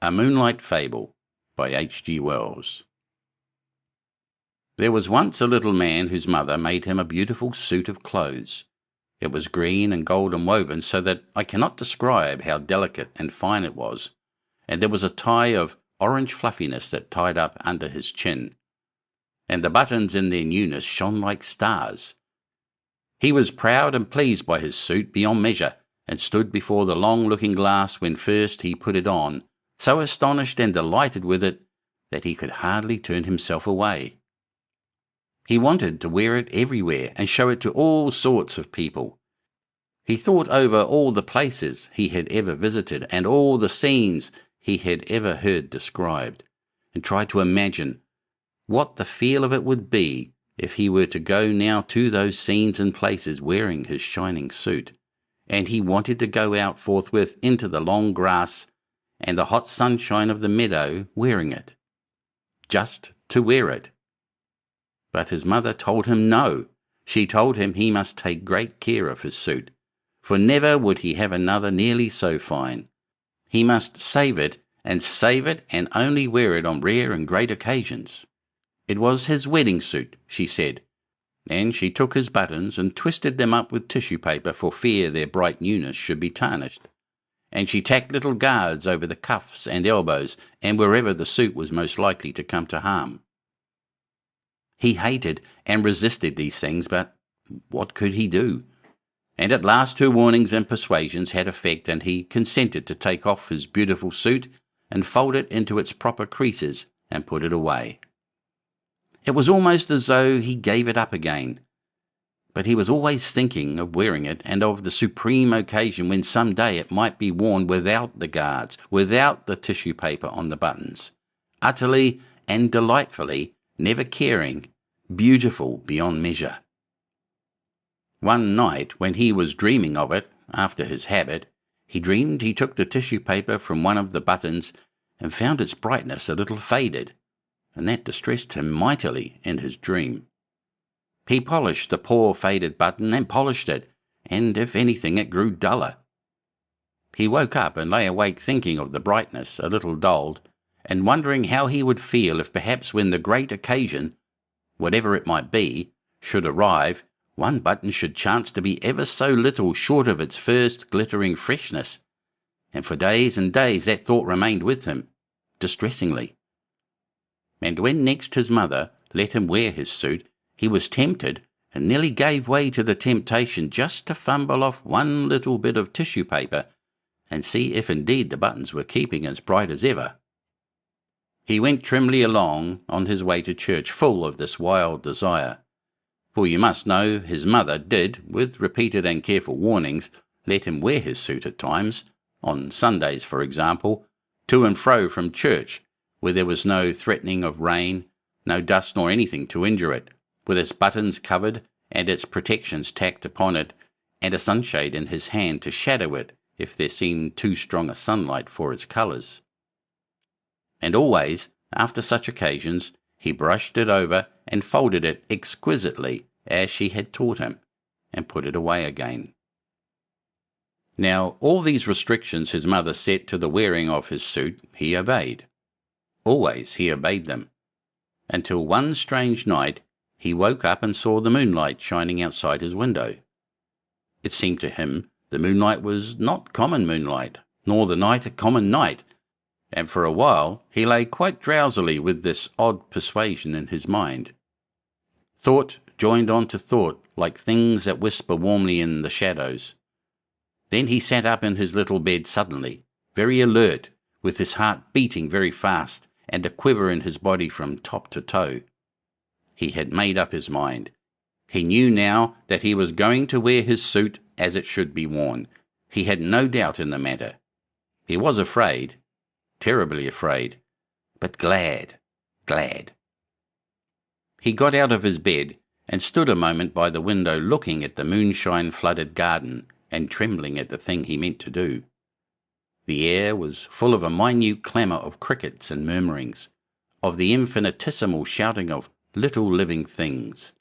A Moonlight Fable by H.G. Wells. There was once a little man whose mother made him a beautiful suit of clothes. It was green and golden woven, so that I cannot describe how delicate and fine it was, and there was a tie of orange fluffiness that tied up under his chin, and the buttons in their newness shone like stars. He was proud and pleased by his suit beyond measure, and stood before the long looking-glass when first he put it on, so astonished and delighted with it that he could hardly turn himself away. He wanted to wear it everywhere and show it to all sorts of people. He thought over all the places he had ever visited and all the scenes he had ever heard described, and tried to imagine what the feel of it would be if he were to go now to those scenes and places wearing his shining suit. And he wanted to go out forthwith into the long grass and the hot sunshine of the meadow wearing it, just to wear it. But his mother told him no. She told him he must take great care of his suit, for never would he have another nearly so fine. He must save it and only wear it on rare and great occasions. It was his wedding suit, she said, and she took his buttons and twisted them up with tissue paper for fear their bright newness should be tarnished. And she tacked little guards over the cuffs and elbows and wherever the suit was most likely to come to harm. He hated and resisted these things, but what could he do? And at last her warnings and persuasions had effect, and he consented to take off his beautiful suit and fold it into its proper creases and put it away. It was almost as though he gave it up again, but he was always thinking of wearing it and of the supreme occasion when some day it might be worn without the guards, without the tissue paper on the buttons, utterly and delightfully, never caring, beautiful beyond measure. One night, when he was dreaming of it, after his habit, he dreamed he took the tissue paper from one of the buttons and found its brightness a little faded, and that distressed him mightily in his dream. He polished the poor faded button and polished it, and if anything it grew duller. He woke up and lay awake thinking of the brightness, a little dulled, and wondering how he would feel if perhaps when the great occasion, whatever it might be, should arrive, one button should chance to be ever so little short of its first glittering freshness. And for days and days that thought remained with him, distressingly. And when next his mother let him wear his suit, he was tempted and nearly gave way to the temptation just to fumble off one little bit of tissue paper and see if indeed the buttons were keeping as bright as ever. He went trimly along on his way to church, full of this wild desire. For you must know his mother did, with repeated and careful warnings, let him wear his suit at times, on Sundays for example, to and fro from church, where there was no threatening of rain, no dust nor anything to injure it, with its buttons covered and its protections tacked upon it, and a sunshade in his hand to shadow it if there seemed too strong a sunlight for its colours. And always, after such occasions, he brushed it over and folded it exquisitely as she had taught him, and put it away again. Now, all these restrictions his mother set to the wearing of his suit he obeyed. Always he obeyed them, until one strange night he woke up and saw the moonlight shining outside his window. It seemed to him the moonlight was not common moonlight, nor the night a common night, and for a while he lay quite drowsily with this odd persuasion in his mind. Thought joined on to thought, like things that whisper warmly in the shadows. Then he sat up in his little bed suddenly, very alert, with his heart beating very fast, and a quiver in his body from top to toe. He had made up his mind. He knew now that he was going to wear his suit as it should be worn. He had no doubt in the matter. He was afraid, terribly afraid, but glad. He got out of his bed and stood a moment by the window looking at the moonshine-flooded garden and trembling at the thing he meant to do. The air was full of a minute clamour of crickets and murmurings, of the infinitesimal shouting of little living things.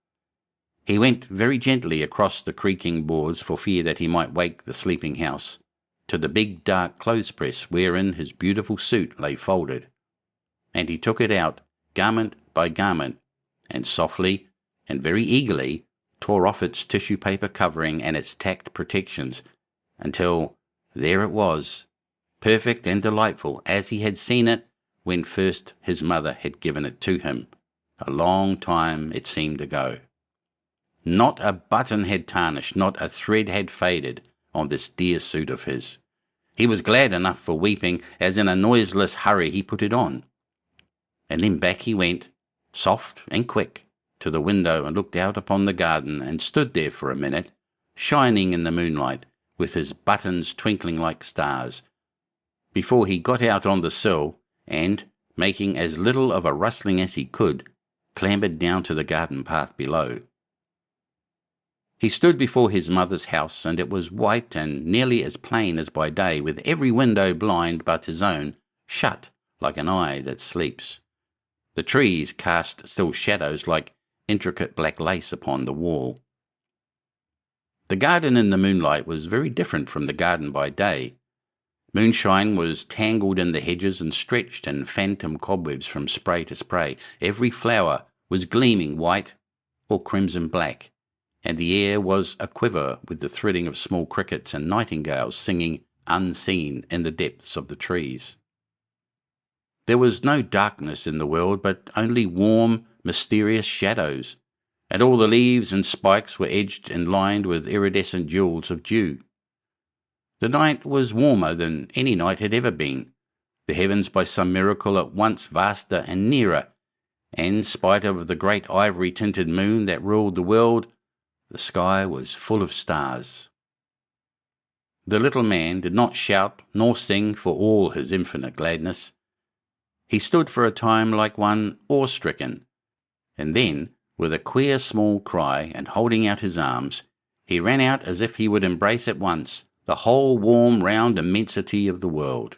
He went very gently across the creaking boards for fear that he might wake the sleeping house, to the big dark clothes-press wherein his beautiful suit lay folded, and he took it out garment by garment, and softly and very eagerly tore off its tissue paper covering and its tacked protections, until there it was, perfect and delightful as he had seen it when first his mother had given it to him, a long time it seemed ago. Not a button had tarnished, not a thread had faded on this dear suit of his. He was glad enough for weeping, as in a noiseless hurry he put it on. And then back he went, soft and quick, to the window and looked out upon the garden and stood there for a minute, shining in the moonlight, with his buttons twinkling like stars, before he got out on the sill and, making as little of a rustling as he could, clambered down to the garden path below. He stood before his mother's house, and it was white and nearly as plain as by day, with every window blind but his own shut like an eye that sleeps. The trees cast still shadows like intricate black lace upon the wall. The garden in the moonlight was very different from the garden by day. Moonshine was tangled in the hedges and stretched in phantom cobwebs from spray to spray. Every flower was gleaming white or crimson black, and the air was a-quiver with the thridding of small crickets and nightingales singing unseen in the depths of the trees. There was no darkness in the world, but only warm, mysterious shadows, and all the leaves and spikes were edged and lined with iridescent jewels of dew. The night was warmer than any night had ever been, the heavens by some miracle at once vaster and nearer, and, spite of the great ivory-tinted moon that ruled the world, the sky was full of stars. The little man did not shout nor sing for all his infinite gladness. He stood for a time like one awe-stricken, and then, with a queer small cry and holding out his arms, he ran out as if he would embrace at once the whole warm round immensity of the world.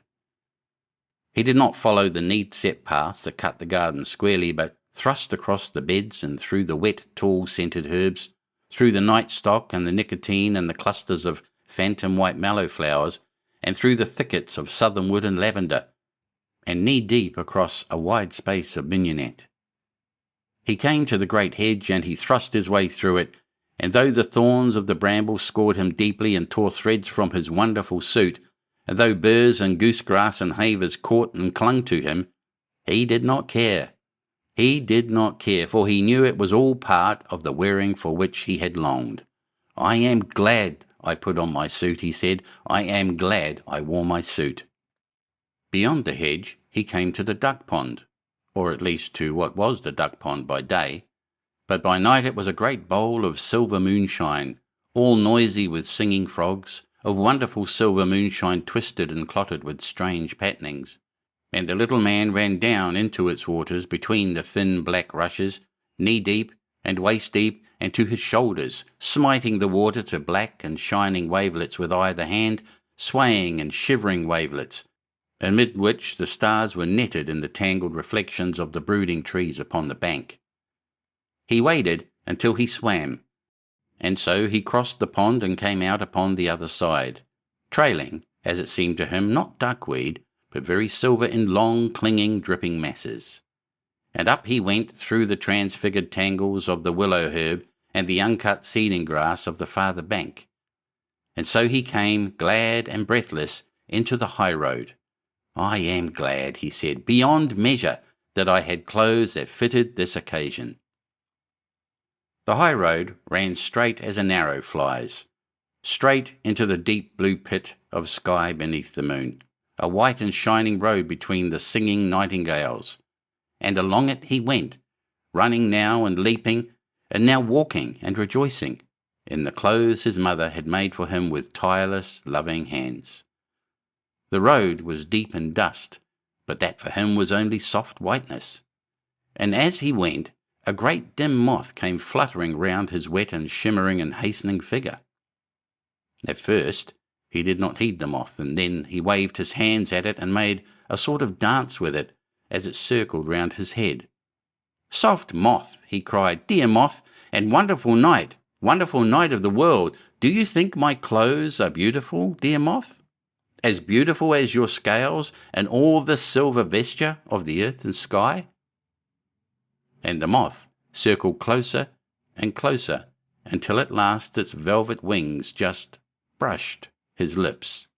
He did not follow the neat set paths that cut the garden squarely, but thrust across the beds and through the wet, tall scented herbs, through the night stock and the nicotine and the clusters of phantom white mallow flowers, and through the thickets of southernwood and lavender, and knee-deep across a wide space of mignonette. He came to the great hedge, and he thrust his way through it, and though the thorns of the bramble scored him deeply and tore threads from his wonderful suit, and though burrs and goosegrass and havers caught and clung to him, he did not care. He did not care, for he knew it was all part of the wearing for which he had longed. "I am glad I put on my suit," he said. "I am glad I wore my suit." Beyond the hedge he came to the duck pond, or at least to what was the duck pond by day, but by night it was a great bowl of silver moonshine, all noisy with singing frogs, of wonderful silver moonshine twisted and clotted with strange patternings, and the little man ran down into its waters between the thin black rushes, knee-deep and waist-deep and to his shoulders, smiting the water to black and shining wavelets with either hand, swaying and shivering wavelets, amid which the stars were netted in the tangled reflections of the brooding trees upon the bank. He waded until he swam, and so he crossed the pond and came out upon the other side, trailing, as it seemed to him, not duckweed, but very silver in long, clinging, dripping masses. And up he went through the transfigured tangles of the willow herb and the uncut seeding grass of the farther bank. And so he came, glad and breathless, into the high road. "I am glad," he said, "beyond measure, that I had clothes that fitted this occasion." The high road ran straight as an arrow flies, straight into the deep blue pit of sky beneath the moon, a white and shining road between the singing nightingales, and along it he went, running now and leaping, and now walking and rejoicing, in the clothes his mother had made for him with tireless, loving hands. The road was deep in dust, but that for him was only soft whiteness, and as he went, a great dim moth came fluttering round his wet and shimmering and hastening figure. At first he did not heed the moth, and then he waved his hands at it and made a sort of dance with it as it circled round his head. "Soft moth," he cried, "dear moth, and wonderful night of the world, do you think my clothes are beautiful, dear moth?" as beautiful as your scales and all the silver vesture of the earth and sky?" And the moth circled closer and closer until at last its velvet wings just brushed his lips.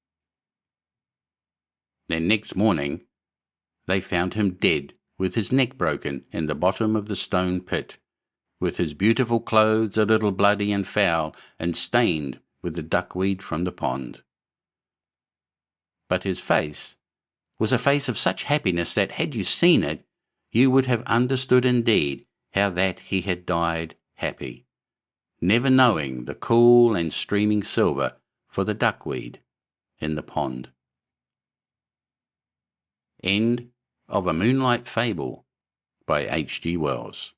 Then next morning they found him dead, with his neck broken in the bottom of the stone pit, with his beautiful clothes a little bloody and foul and stained with the duckweed from the pond. But his face was a face of such happiness that, had you seen it, you would have understood indeed how that he had died happy, never knowing the cool and streaming silver for the duckweed in the pond. End of A Moonlight Fable by H. G. Wells.